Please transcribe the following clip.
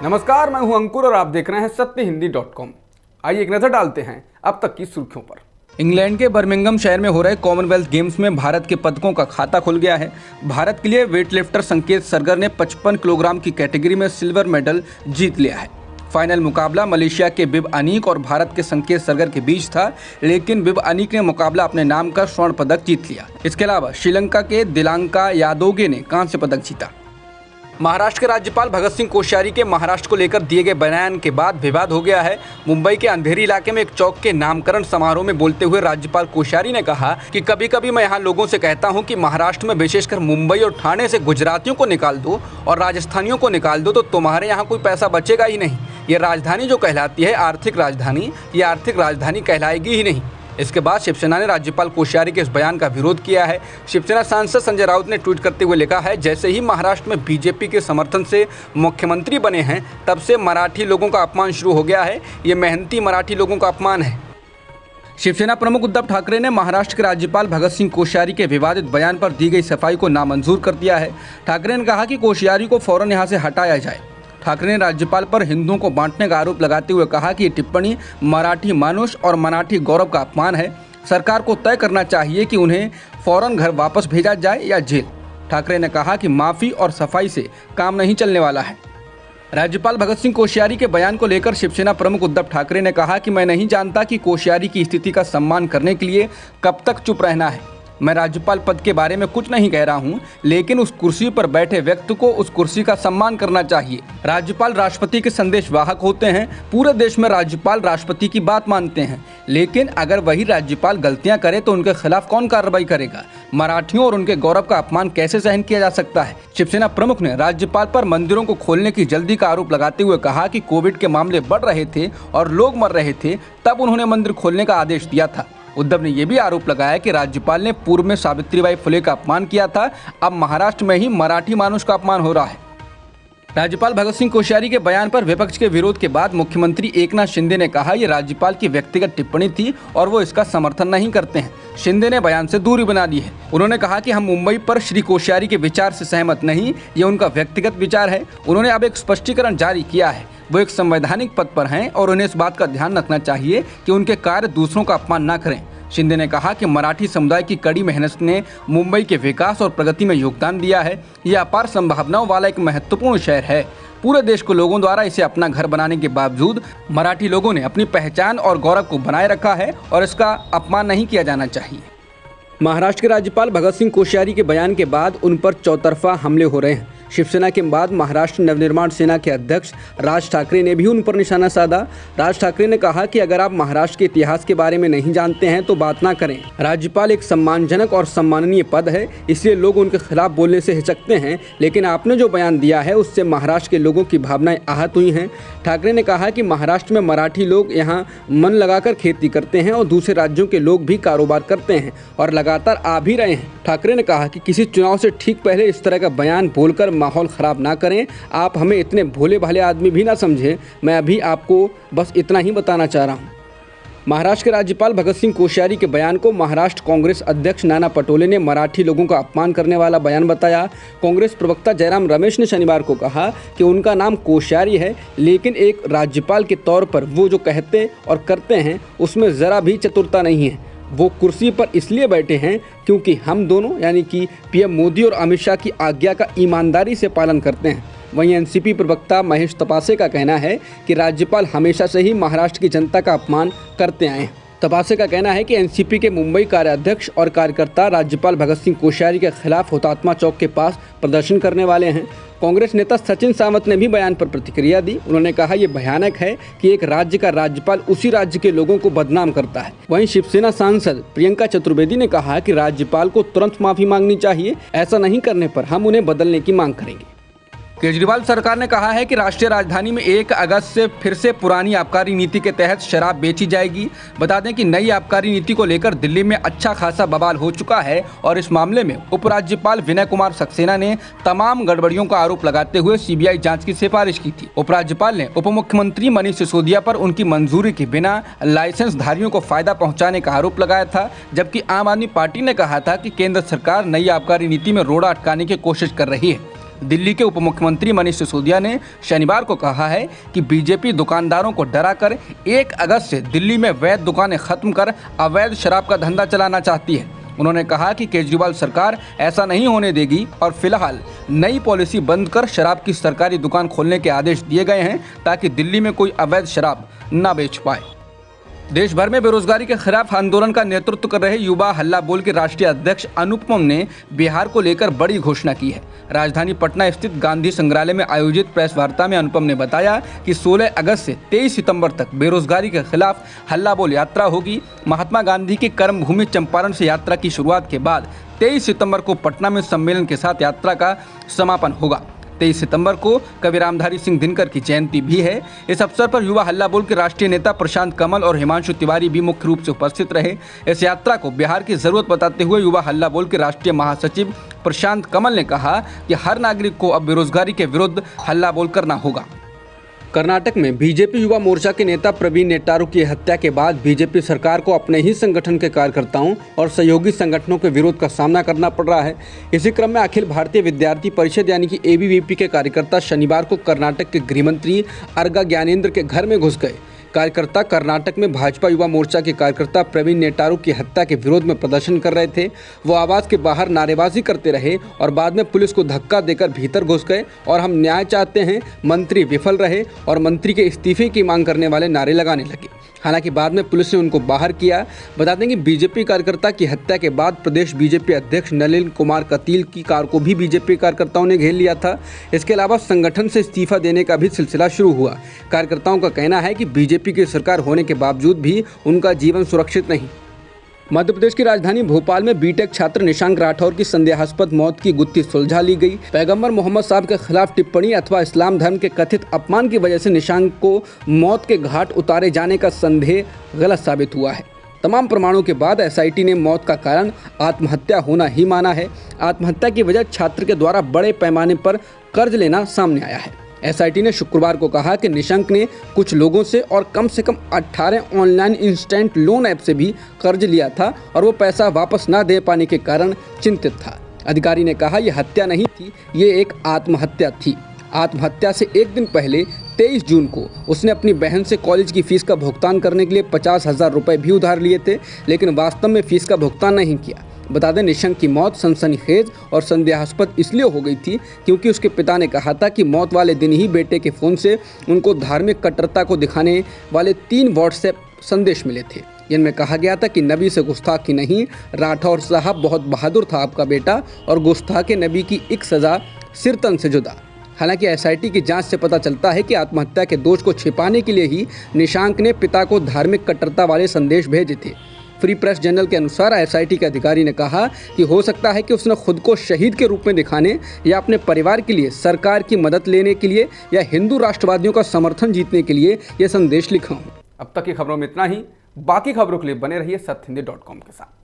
नमस्कार, मैं हूं अंकुर और आप देख रहे हैं सत्यहिंदी.com। आइए एक नजर डालते हैं अब तक की सुर्खियों पर। इंग्लैंड के बर्मिंघम शहर में हो रहे कॉमनवेल्थ गेम्स में भारत के पदकों का खाता खुल गया है। भारत के लिए वेटलिफ्टर संकेत सरगर ने 55 किलोग्राम की कैटेगरी में सिल्वर मेडल जीत लिया है। फाइनल मुकाबला मलेशिया के बिब अनीक और भारत के संकेत सरगर के बीच था, लेकिन बिब अनीक ने मुकाबला अपने नाम का स्वर्ण पदक जीत लिया। इसके अलावा श्रीलंका के दिलांका यादोगे ने कांस्य पदक जीता। महाराष्ट्र के राज्यपाल भगत सिंह कोश्यारी के महाराष्ट्र को लेकर दिए गए बयान के बाद विवाद हो गया है। मुंबई के अंधेरी इलाके में एक चौक के नामकरण समारोह में बोलते हुए राज्यपाल कोश्यारी ने कहा कि कभी कभी मैं यहाँ लोगों से कहता हूँ कि महाराष्ट्र में विशेषकर मुंबई और ठाणे से गुजरातियों को निकाल दो और राजस्थानियों को निकाल दो तो तुम्हारे यहाँ कोई पैसा बचेगा ही नहीं। ये राजधानी जो कहलाती है आर्थिक राजधानी, ये आर्थिक राजधानी कहलाएगी ही नहीं। इसके बाद शिवसेना ने राज्यपाल कोश्यारी के इस बयान का विरोध किया है। शिवसेना सांसद संजय राउत ने ट्वीट करते हुए लिखा है, जैसे ही महाराष्ट्र में बीजेपी के समर्थन से मुख्यमंत्री बने हैं तब से मराठी लोगों का अपमान शुरू हो गया है। ये मेहनती मराठी लोगों का अपमान है। शिवसेना प्रमुख उद्धव ठाकरे ने महाराष्ट्र के राज्यपाल भगत सिंह कोश्यारी के विवादित बयान पर दी गई सफाई को नामंजूर कर दिया है। ठाकरे ने कहा कि कोश्यारी को फौरन यहां से हटाया जाए। ठाकरे ने राज्यपाल पर हिंदुओं को बांटने का आरोप लगाते हुए कहा कि ये टिप्पणी मराठी मानुष और मराठी गौरव का अपमान है। सरकार को तय करना चाहिए कि उन्हें फौरन घर वापस भेजा जाए या जेल। ठाकरे ने कहा कि माफ़ी और सफाई से काम नहीं चलने वाला है। राज्यपाल भगत सिंह कोश्यारी के बयान को लेकर शिवसेना प्रमुख उद्धव ठाकरे ने कहा कि मैं नहीं जानता कि कोश्यारी की स्थिति का सम्मान करने के लिए कब तक चुप रहना है। मैं राज्यपाल पद के बारे में कुछ नहीं कह रहा हूं, लेकिन उस कुर्सी पर बैठे व्यक्ति को उस कुर्सी का सम्मान करना चाहिए। राज्यपाल राष्ट्रपति के संदेश वाहक होते हैं। पूरे देश में राज्यपाल राष्ट्रपति की बात मानते हैं, लेकिन अगर वही राज्यपाल गलतियां करे तो उनके खिलाफ कौन कार्रवाई करेगा? मराठियों और उनके गौरव का अपमान कैसे सहन किया जा सकता है? शिवसेना प्रमुख ने राज्यपाल पर मंदिरों को खोलने की जल्दी का आरोप लगाते हुए कहा कि कोविड के मामले बढ़ रहे थे और लोग मर रहे थे, तब उन्होंने मंदिर खोलने का आदेश दिया था। उद्धव ने यह भी आरोप लगाया कि राज्यपाल ने पूर्व में सावित्रीबाई फुले का अपमान किया था, अब महाराष्ट्र में ही मराठी मानुष का अपमान हो रहा है। राज्यपाल भगत सिंह कोश्यारी के बयान पर विपक्ष के विरोध के बाद मुख्यमंत्री एकनाथ शिंदे ने कहा यह राज्यपाल की व्यक्तिगत टिप्पणी थी और वो इसका समर्थन नहीं करते हैं। शिंदे ने बयान से दूरी बना ली है। उन्होंने कहा कि हम मुंबई पर श्री कोश्यारी के विचार से सहमत नहीं, ये उनका व्यक्तिगत विचार है। उन्होंने अब एक स्पष्टीकरण जारी किया है। वो एक संवैधानिक पद पर हैं और उन्हें इस बात का ध्यान रखना चाहिए कि उनके कार्य दूसरों का अपमान न करें। शिंदे ने कहा कि मराठी समुदाय की कड़ी मेहनत ने मुंबई के विकास और प्रगति में योगदान दिया है। यह अपार संभावनाओं वाला एक महत्वपूर्ण शहर है। पूरे देश को लोगों द्वारा इसे अपना घर बनाने के बावजूद मराठी लोगों ने अपनी पहचान और गौरव को बनाए रखा है और इसका अपमान नहीं किया जाना चाहिए। महाराष्ट्र के राज्यपाल भगत सिंह कोश्यारी के बयान के बाद उन पर चौतरफा हमले हो रहे हैं। शिवसेना के बाद महाराष्ट्र नवनिर्माण सेना के अध्यक्ष राज ठाकरे ने भी उन पर निशाना साधा। राज ठाकरे ने कहा कि अगर आप महाराष्ट्र के इतिहास के बारे में नहीं जानते हैं तो बात ना करें। राज्यपाल एक सम्मानजनक और सम्माननीय पद है, इसलिए लोग उनके खिलाफ बोलने से हिचकते हैं, लेकिन आपने जो बयान दिया है उससे महाराष्ट्र के लोगों की भावनाएं आहत हुई हैं। ठाकरे ने कहा कि महाराष्ट्र में मराठी लोग यहाँ मन लगाकर खेती करते हैं और दूसरे राज्यों के लोग भी कारोबार करते हैं और लगातार आ भी रहे हैं। ठाकरे ने कहा कि किसी चुनाव से ठीक पहले इस तरह का बयान बोलकर माहौल खराब ना करें। आप हमें इतने भोले भाले आदमी भी ना समझें। मैं अभी आपको बस इतना ही बताना चाह रहा हूं। महाराष्ट्र के राज्यपाल भगत सिंह कोश्यारी के बयान को महाराष्ट्र कांग्रेस अध्यक्ष नाना पटोले ने मराठी लोगों का अपमान करने वाला बयान बताया। कांग्रेस प्रवक्ता जयराम रमेश ने शनिवार को कहा कि उनका नाम कोश्यारी है, लेकिन एक राज्यपाल के तौर पर वो जो कहते और करते हैं उसमें ज़रा भी चतुरता नहीं है। वो कुर्सी पर इसलिए बैठे हैं क्योंकि हम दोनों यानी कि पीएम मोदी और अमित शाह की आज्ञा का ईमानदारी से पालन करते हैं। वहीं एनसीपी प्रवक्ता महेश तपासे का कहना है कि राज्यपाल हमेशा से ही महाराष्ट्र की जनता का अपमान करते आए हैं। तपासे का कहना है कि एनसीपी के मुंबई कार्याध्यक्ष और कार्यकर्ता राज्यपाल भगत सिंह कोश्यारी के खिलाफ हुतात्मा चौक के पास प्रदर्शन करने वाले हैं। कांग्रेस नेता सचिन सावंत ने भी बयान पर प्रतिक्रिया दी। उन्होंने कहा यह भयानक है कि एक राज्य का राज्यपाल उसी राज्य के लोगों को बदनाम करता है। वहीं शिवसेना सांसद प्रियंका चतुर्वेदी ने कहा कि राज्यपाल को तुरंत माफी मांगनी चाहिए। ऐसा नहीं करने पर हम उन्हें बदलने की मांग करेंगे। केजरीवाल सरकार ने कहा है कि राष्ट्रीय राजधानी में 1 अगस्त से फिर से पुरानी आबकारी नीति के तहत शराब बेची जाएगी। बता दें कि नई आबकारी नीति को लेकर दिल्ली में अच्छा खासा बवाल हो चुका है और इस मामले में उपराज्यपाल विनय कुमार सक्सेना ने तमाम गड़बड़ियों का आरोप लगाते हुए सीबीआई जांच की सिफारिश की थी। उपराज्यपाल ने उप मुख्यमंत्री मनीष सिसोदिया पर उनकी मंजूरी के बिना लाइसेंस धारियों को फायदा पहुँचाने का आरोप लगाया था, जबकि आम आदमी पार्टी ने कहा था कि केंद्र सरकार नई आबकारी नीति में रोड़ा अटकाने की कोशिश कर रही है। दिल्ली के उप मुख्यमंत्री मनीष सिसोदिया ने शनिवार को कहा है कि बीजेपी दुकानदारों को डराकर 1 अगस्त से दिल्ली में वैध दुकानें खत्म कर अवैध शराब का धंधा चलाना चाहती है। उन्होंने कहा कि केजरीवाल सरकार ऐसा नहीं होने देगी और फिलहाल नई पॉलिसी बंद कर शराब की सरकारी दुकान खोलने के आदेश दिए गए हैं ताकि दिल्ली में कोई अवैध शराब न बेच पाए। देश भर में बेरोजगारी के खिलाफ आंदोलन का नेतृत्व कर रहे युवा हल्ला बोल के राष्ट्रीय अध्यक्ष अनुपम ने बिहार को लेकर बड़ी घोषणा की है। राजधानी पटना स्थित गांधी संग्रहालय में आयोजित प्रेस वार्ता में अनुपम ने बताया कि 16 अगस्त से 23 सितंबर तक बेरोजगारी के खिलाफ हल्ला बोल यात्रा होगी। महात्मा गांधी की कर्मभूमि चंपारण से यात्रा की शुरुआत के बाद 23 सितंबर को पटना में सम्मेलन के साथ यात्रा का समापन होगा। 23 सितंबर को कवि रामधारी सिंह दिनकर की जयंती भी है। इस अवसर पर युवा हल्ला बोल के राष्ट्रीय नेता प्रशांत कमल और हिमांशु तिवारी भी मुख्य रूप से उपस्थित रहे। इस यात्रा को बिहार की जरूरत बताते हुए युवा हल्ला बोल के राष्ट्रीय महासचिव प्रशांत कमल ने कहा कि हर नागरिक को अब बेरोजगारी के विरुद्ध हल्ला बोल करना होगा। कर्नाटक में बीजेपी युवा मोर्चा के नेता प्रवीण नेट्टारू की हत्या के बाद बीजेपी सरकार को अपने ही संगठन के कार्यकर्ताओं और सहयोगी संगठनों के विरोध का सामना करना पड़ रहा है। इसी क्रम में अखिल भारतीय विद्यार्थी परिषद यानी कि ABVP के कार्यकर्ता शनिवार को कर्नाटक के गृह मंत्री अर्गा ज्ञानेंद्र के घर में घुस गए। कार्यकर्ता कर्नाटक में भाजपा युवा मोर्चा के कार्यकर्ता प्रवीण नेट्टारू की हत्या के विरोध में प्रदर्शन कर रहे थे। वो आवास के बाहर नारेबाजी करते रहे और बाद में पुलिस को धक्का देकर भीतर घुस गए और हम न्याय चाहते हैं, मंत्री विफल रहे और मंत्री के इस्तीफे की मांग करने वाले नारे लगाने लगे। हालांकि बाद में पुलिस ने उनको बाहर किया। बता दें कि बीजेपी कार्यकर्ता की हत्या के बाद प्रदेश बीजेपी अध्यक्ष नलिन कुमार कतील की कार को भी बीजेपी कार्यकर्ताओं ने घेर लिया था। इसके अलावा संगठन से इस्तीफा देने का भी सिलसिला शुरू हुआ। कार्यकर्ताओं का कहना है कि बीजेपी की सरकार होने के बावजूद भी उनका जीवन सुरक्षित नहीं। मध्य प्रदेश की राजधानी भोपाल में बीटेक छात्र निशांक राठौर की संदेहास्पद मौत की गुत्थी सुलझा ली गई। पैगंबर मोहम्मद साहब के खिलाफ टिप्पणी अथवा इस्लाम धर्म के कथित अपमान की वजह से निशांक को मौत के घाट उतारे जाने का संदेह गलत साबित हुआ है। तमाम प्रमाणों के बाद SIT ने मौत का कारण आत्महत्या होना ही माना है। आत्महत्या की वजह छात्र के द्वारा बड़े पैमाने पर कर्ज लेना सामने आया है। SIT ने शुक्रवार को कहा कि निशंक ने कुछ लोगों से से कम 18 ऑनलाइन इंस्टेंट लोन ऐप से भी कर्ज लिया था और वो पैसा वापस ना दे पाने के कारण चिंतित था। अधिकारी ने कहा यह हत्या नहीं थी, ये एक आत्महत्या थी। आत्महत्या से एक दिन पहले 23 जून को उसने अपनी बहन से कॉलेज की फीस का भुगतान करने के लिए 50,000 रुपये भी उधार लिए थे, लेकिन वास्तव में फीस का भुगतान नहीं किया। बता दें निशंक की मौत सनसनीखेज और संदेहास्पद इसलिए हो गई थी क्योंकि उसके पिता ने कहा था कि मौत वाले दिन ही बेटे के फ़ोन से उनको धार्मिक कट्टरता को दिखाने वाले 3 व्हाट्सएप संदेश मिले थे। इनमें कहा गया था कि नबी से गुस्ताखी नहीं, राठौर साहब बहुत बहादुर था आपका बेटा और गुस्ताखे नबी की एक सज़ा सिरतन से जुदा। हालांकि SIT की जांच से पता चलता है कि आत्महत्या के दोष को छिपाने के लिए ही निशांक ने पिता को धार्मिक कट्टरता वाले संदेश भेजे थे। फ्री प्रेस जर्नल के अनुसार SIT के अधिकारी ने कहा कि हो सकता है कि उसने खुद को शहीद के रूप में दिखाने या अपने परिवार के लिए सरकार की मदद लेने के लिए या हिंदू राष्ट्रवादियों का समर्थन जीतने के लिए यह संदेश लिखा हो। अब तक की खबरों में इतना ही। बाकी खबरों के लिए बने रहिए सत्यहिंदी.com के साथ।